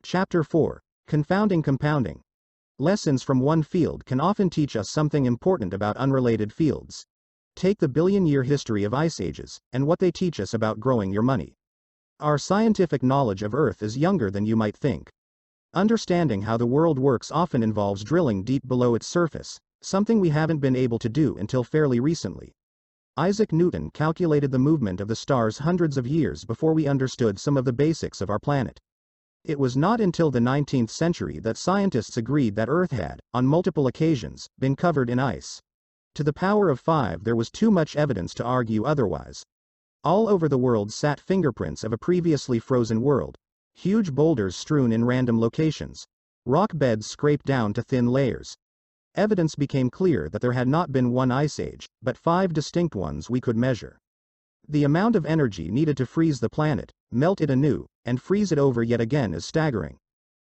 Chapter 4. Confounding Compounding. Lessons from one field can often teach us something important about unrelated fields. Take the billion-year history of ice ages, and what they teach us about growing your money. Our scientific knowledge of Earth is younger than you might think. Understanding how the world works often involves drilling deep below its surface, something we haven't been able to do until fairly recently. Isaac Newton calculated the movement of the stars hundreds of years before we understood some of the basics of our planet. It was not until the 19th century that scientists agreed that Earth had, on multiple occasions, been covered in ice. To the power of 5, there was too much evidence to argue otherwise. All over the world sat fingerprints of a previously frozen world. Huge boulders strewn in random locations. Rock beds scraped down to thin layers. Evidence became clear that there had not been one ice age, but 5 distinct ones we could measure. The amount of energy needed to freeze the planet, melt it anew, and freeze it over yet again is staggering.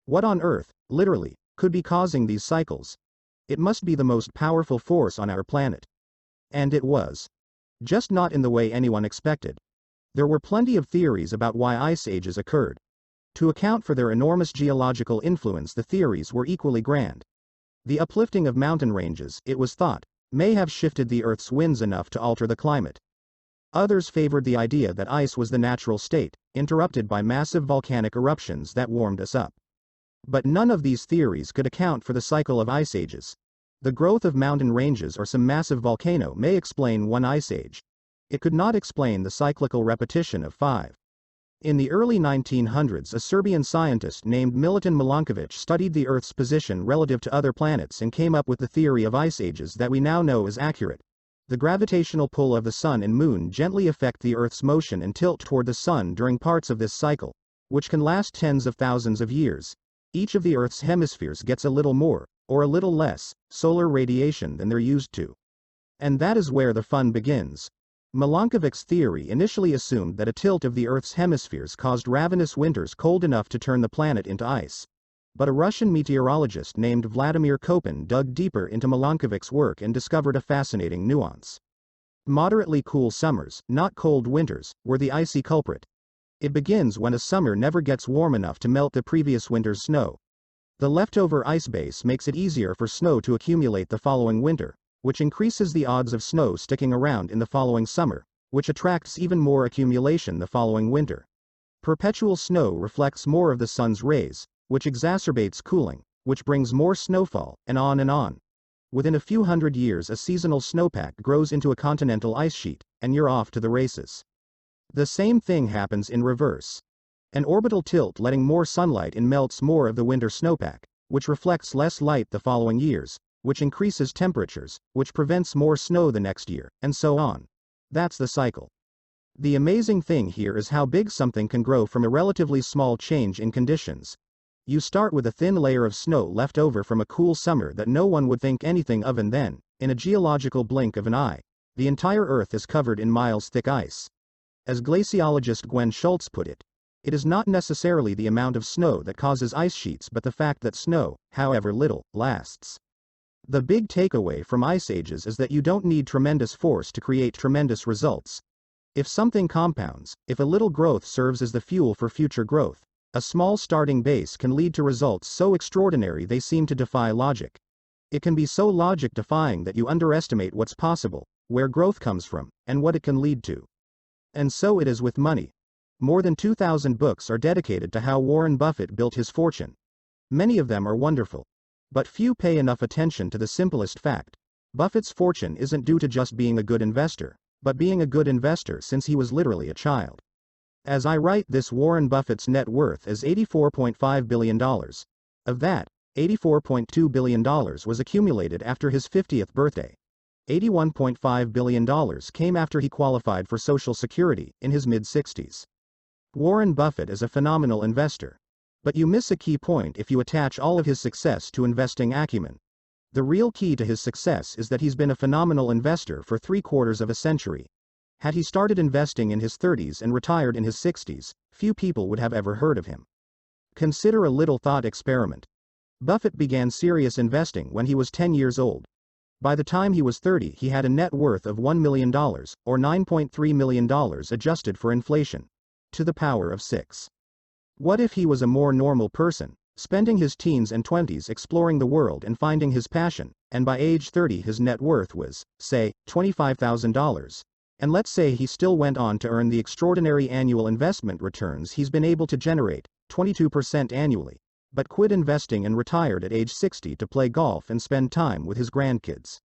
What on earth, literally, could be causing these cycles? It must be the most powerful force on our planet. And it was. Just not in the way anyone expected. There were plenty of theories about why ice ages occurred. To account for their enormous geological influence, the theories were equally grand. The uplifting of mountain ranges, it was thought, may have shifted the Earth's winds enough to alter the climate. Others favored the idea that ice was the natural state, interrupted by massive volcanic eruptions that warmed us up. But none of these theories could account for the cycle of ice ages. The growth of mountain ranges or some massive volcano may explain one ice age. It could not explain the cyclical repetition of 5. In the early 1900s, a Serbian scientist named Milutin Milankovic studied the Earth's position relative to other planets and came up with the theory of ice ages that we now know is accurate. The gravitational pull of the Sun and Moon gently affect the Earth's motion and tilt toward the Sun during parts of this cycle, which can last tens of thousands of years. Each of the Earth's hemispheres gets a little more, or a little less, solar radiation than they're used to. And that is where the fun begins. Milankovic's theory initially assumed that a tilt of the Earth's hemispheres caused ravenous winters cold enough to turn the planet into ice. But a Russian meteorologist named Vladimir Kopin dug deeper into Milankovic's work and discovered a fascinating nuance. Moderately cool summers, not cold winters, were the icy culprit. It begins when a summer never gets warm enough to melt the previous winter's snow. The leftover ice base makes it easier for snow to accumulate the following winter, which increases the odds of snow sticking around in the following summer, which attracts even more accumulation the following winter. Perpetual snow reflects more of the sun's rays, which exacerbates cooling, which brings more snowfall, and on and on. Within a few hundred years, a seasonal snowpack grows into a continental ice sheet, and you're off to the races. The same thing happens in reverse. An orbital tilt letting more sunlight in melts more of the winter snowpack, which reflects less light the following years, which increases temperatures, which prevents more snow the next year, and so on. That's the cycle. The amazing thing here is how big something can grow from a relatively small change in conditions. You start with a thin layer of snow left over from a cool summer that no one would think anything of, and then, in a geological blink of an eye, the entire Earth is covered in miles-thick ice. As glaciologist Gwen Schultz put it, it is not necessarily the amount of snow that causes ice sheets but the fact that snow, however little, lasts. The big takeaway from ice ages is that you don't need tremendous force to create tremendous results. If something compounds, if a little growth serves as the fuel for future growth, a small starting base can lead to results so extraordinary they seem to defy logic. It can be so logic-defying that you underestimate what's possible, where growth comes from, and what it can lead to. And so it is with money. More than 2,000 books are dedicated to how Warren Buffett built his fortune. Many of them are wonderful. But few pay enough attention to the simplest fact. Buffett's fortune isn't due to just being a good investor, but being a good investor since he was literally a child. As I write this, Warren Buffett's net worth is $84.5 billion. Of that, $84.2 billion was accumulated after his 50th birthday. $81.5 billion came after he qualified for Social Security in his mid-60s. Warren Buffett is a phenomenal investor. But you miss a key point if you attach all of his success to investing acumen. The real key to his success is that he's been a phenomenal investor for 3/4 of a century. Had he started investing in his 30s and retired in his 60s, few people would have ever heard of him. Consider a little thought experiment. Buffett began serious investing when he was 10 years old. By the time he was 30, he had a net worth of $1 million, or $9.3 million adjusted for inflation. To the power of 6. What if he was a more normal person, spending his teens and 20s exploring the world and finding his passion, and by age 30 his net worth was, say, $25,000? And let's say he still went on to earn the extraordinary annual investment returns he's been able to generate, 22% annually, but quit investing and retired at age 60 to play golf and spend time with his grandkids.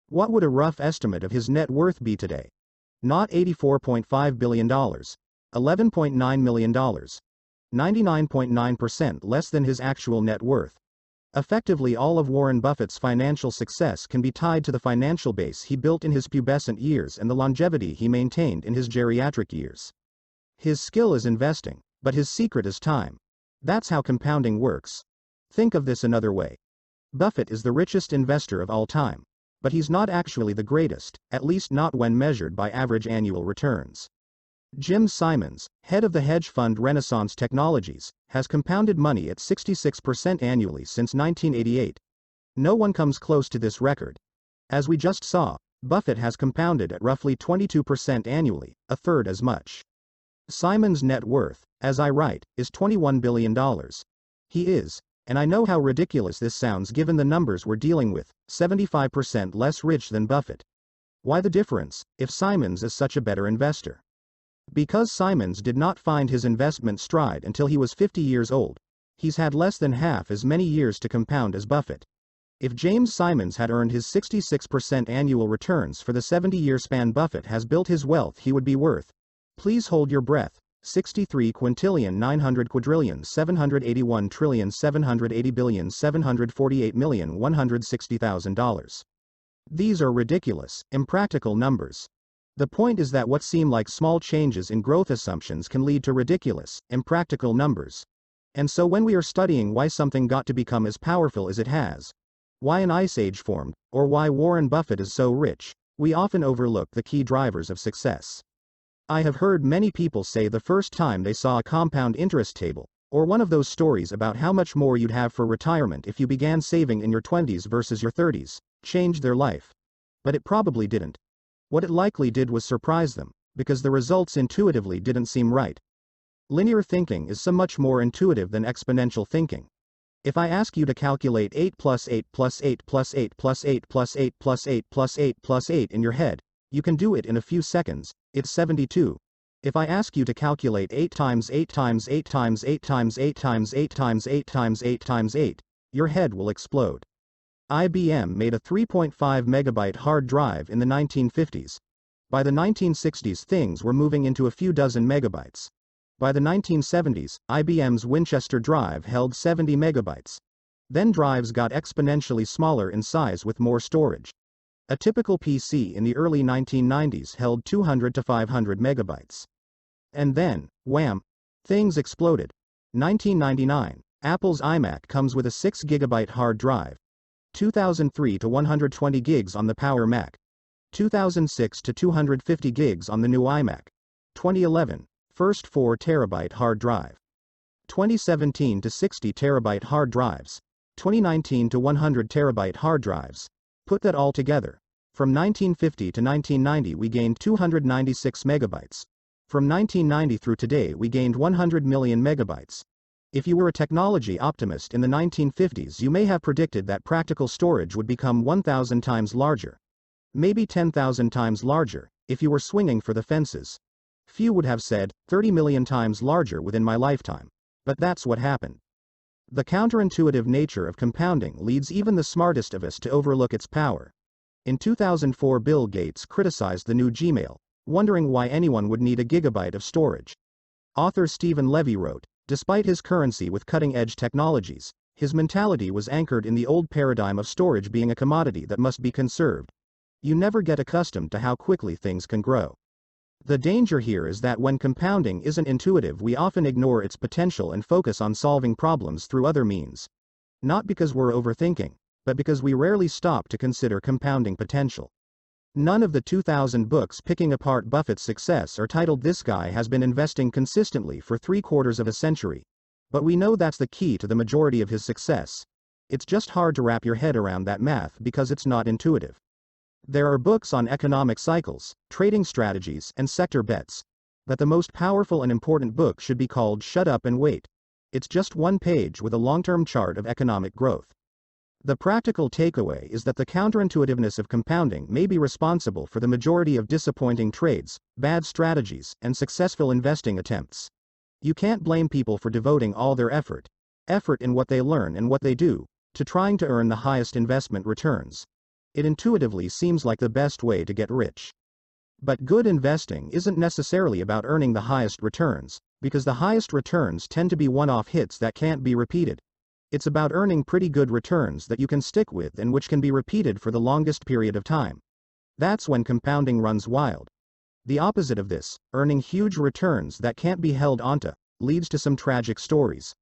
What would a rough estimate of his net worth be today? Not $84.5 billion, $11.9 million, 99.9% less than his actual net worth. Effectively, all of Warren Buffett's financial success can be tied to the financial base he built in his pubescent years and the longevity he maintained in his geriatric years. His skill is investing, but his secret is time. That's how compounding works. Think of this another way. Buffett is the richest investor of all time, but he's not actually the greatest, at least not when measured by average annual returns. Jim Simons, head of the hedge fund Renaissance Technologies, has compounded money at 66% annually since 1988. No one comes close to this record. As we just saw, Buffett has compounded at roughly 22% annually, a third as much. Simons' net worth, as I write, is $21 billion. He is, and I know how ridiculous this sounds given the numbers we're dealing with, 75% less rich than Buffett. Why the difference, if Simons is such a better investor? Because Simons did not find his investment stride until he was 50 years old. He's had less than half as many years to compound as Buffett. If James Simons had earned his 66% annual returns for the 70-year span Buffett has built his wealth, he would be worth, please hold your breath, 63 quintillion 900 quadrillion 781 trillion 780 billion $748,160,000. These are ridiculous, impractical numbers. The point is that what seem like small changes in growth assumptions can lead to ridiculous, impractical numbers. And so when we are studying why something got to become as powerful as it has, why an ice age formed, or why Warren Buffett is so rich, we often overlook the key drivers of success. I have heard many people say the first time they saw a compound interest table, or one of those stories about how much more you'd have for retirement if you began saving in your 20s versus your 30s, changed their life. But it probably didn't. What it likely did was surprise them, because the results intuitively didn't seem right. Linear thinking is so much more intuitive than exponential thinking. If I ask you to calculate 8 plus 8 plus 8 plus 8 plus 8 plus 8 plus 8 plus 8 plus 8 in your head, you can do it in a few seconds, it's 72. If I ask you to calculate 8 times 8 times 8 times 8 times 8 times 8 times 8 times 8 times 8, your head will explode. IBM made a 3.5 megabyte hard drive in the 1950s. By the 1960s things were moving into a few dozen megabytes. By the 1970s, IBM's Winchester drive held 70 megabytes. Then drives got exponentially smaller in size with more storage. A typical PC in the early 1990s held 200 to 500 megabytes. And then, wham! Things exploded. 1999, Apple's iMac comes with a 6 gigabyte hard drive. 2003 to 120 gigs on the Power Mac. 2006 to 250 gigs on the new iMac. 2011, first 4 terabyte hard drive. 2017 to 60 terabyte hard drives. 2019 to 100 terabyte hard drives. Put that all together. From 1950 to 1990 we gained 296 megabytes. From 1990 through today we gained 100 million megabytes. If you were a technology optimist in the 1950s, you may have predicted that practical storage would become 1,000 times larger. Maybe 10,000 times larger, if you were swinging for the fences. Few would have said, 30 million times larger within my lifetime. But that's what happened. The counterintuitive nature of compounding leads even the smartest of us to overlook its power. In 2004, Bill Gates criticized the new Gmail, wondering why anyone would need a gigabyte of storage. Author Stephen Levy wrote, despite his currency with cutting-edge technologies, his mentality was anchored in the old paradigm of storage being a commodity that must be conserved. You never get accustomed to how quickly things can grow. The danger here is that when compounding isn't intuitive, we often ignore its potential and focus on solving problems through other means. Not because we're overthinking, but because we rarely stop to consider compounding potential. None of the 2,000 books picking apart Buffett's success are titled "This guy has been investing consistently for 3/4 of a century." But we know that's the key to the majority of his success. It's just hard to wrap your head around that math because it's not intuitive. There are books on economic cycles, trading strategies, and sector bets. But the most powerful and important book should be called "Shut Up and Wait." It's just one page with a long-term chart of economic growth. The practical takeaway is that the counterintuitiveness of compounding may be responsible for the majority of disappointing trades, bad strategies, and successful investing attempts. You can't blame people for devoting all their effort in what they learn and what they do, to trying to earn the highest investment returns. It intuitively seems like the best way to get rich. But good investing isn't necessarily about earning the highest returns, because the highest returns tend to be one-off hits that can't be repeated. It's about earning pretty good returns that you can stick with and which can be repeated for the longest period of time. That's when compounding runs wild. The opposite of this, earning huge returns that can't be held onto, leads to some tragic stories.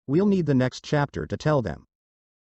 We'll need the next chapter to tell them.